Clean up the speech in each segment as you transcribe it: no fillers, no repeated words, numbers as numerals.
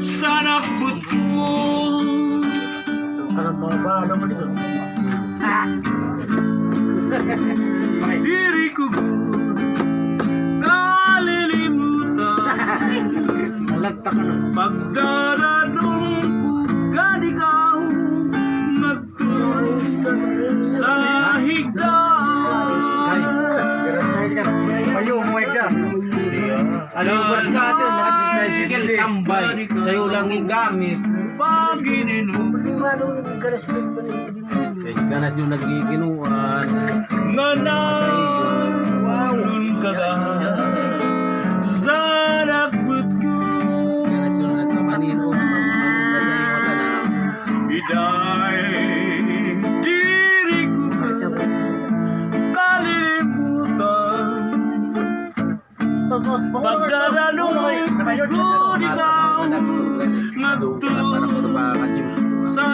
Sanakbut ko diri ko kalilimutan pagdaranong ko kadikaw nagtulos sa higdaan. Ano ba sa atin? Naka-tricycle, tambay. Sa'yo lang igamit. Ganas yung nagiginuan. Nanawalun ka ka sa nakbut ko. Ganas yung nagkamaniro. Iday diri ko kalilimutan pagdaranong ko ikaw nagtulog sa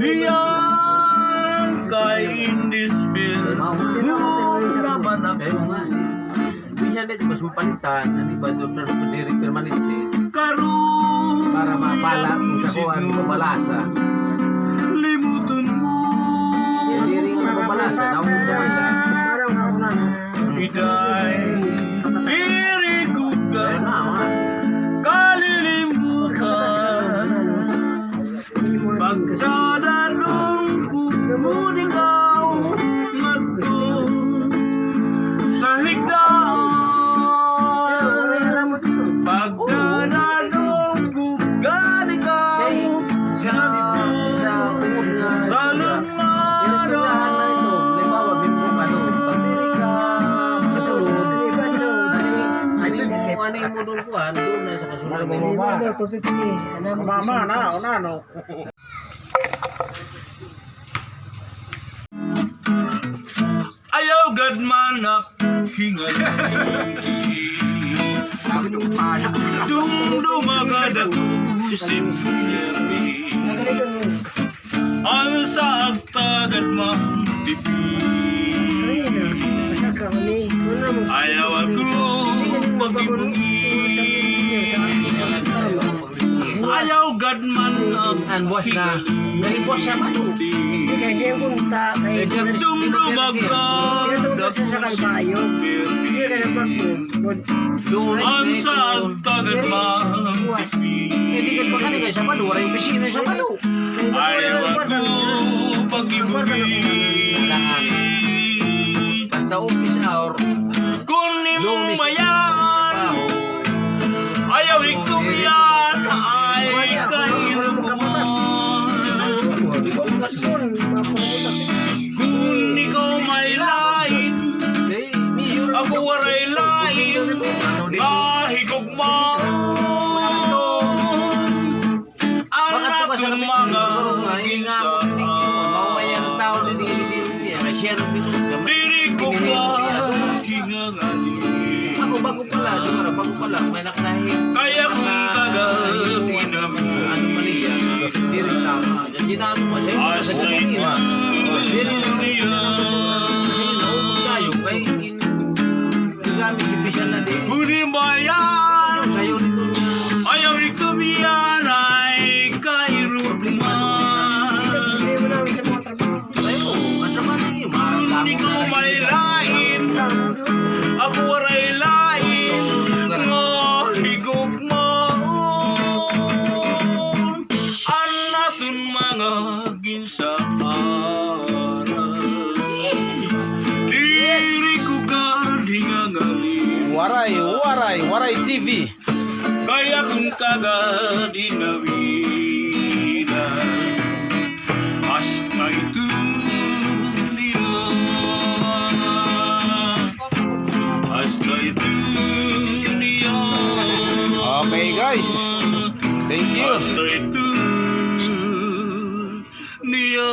diyan kay indispil naman ako bisa lihat pas mapalitan ani bantu berdiri permanente karon para mapala kung sa kuan mabalasa limutun mo diri nga mabalasa daw mo naman iday diri ko kalilimutan pagdaranong ko ikaw nagtulog sa higdaan pagdaranong ko ikaw nagtulog sa Mama na, no. ayaw gad manak hingal dumagad ako simsiyermi ang sa agtagad magtipi ayaw ako pag-ibungi ayaw gad man an bos na dari bos siya pa do ang sa agtagad magtipi hindi ka pa kanina siya pa do ay opisina siya pa do ayaw ako pag-ibungi basta office hour kunin mo mayan ayaw ikaw yan ay kahirap mo kung ikaw may lain ako waray lain kahigog mo ang aking mga ginsa diri ko ka kingangali bago pala may naknahin kaya kung kagabi namin ano mali yan diri tama ginano mo siya asa ito dunia tayo kay gamit special na din kunin ba yan sayo dito ayaw ikaw yan ay kairugman kung ikaw may lain ako waray lain higog mo ang natin mga ginsaaran diri ko ka dingangali Waray TV kaya kung kagadinawidan hasta ito nila hasta ito niya okay guys thank you hasta ito niya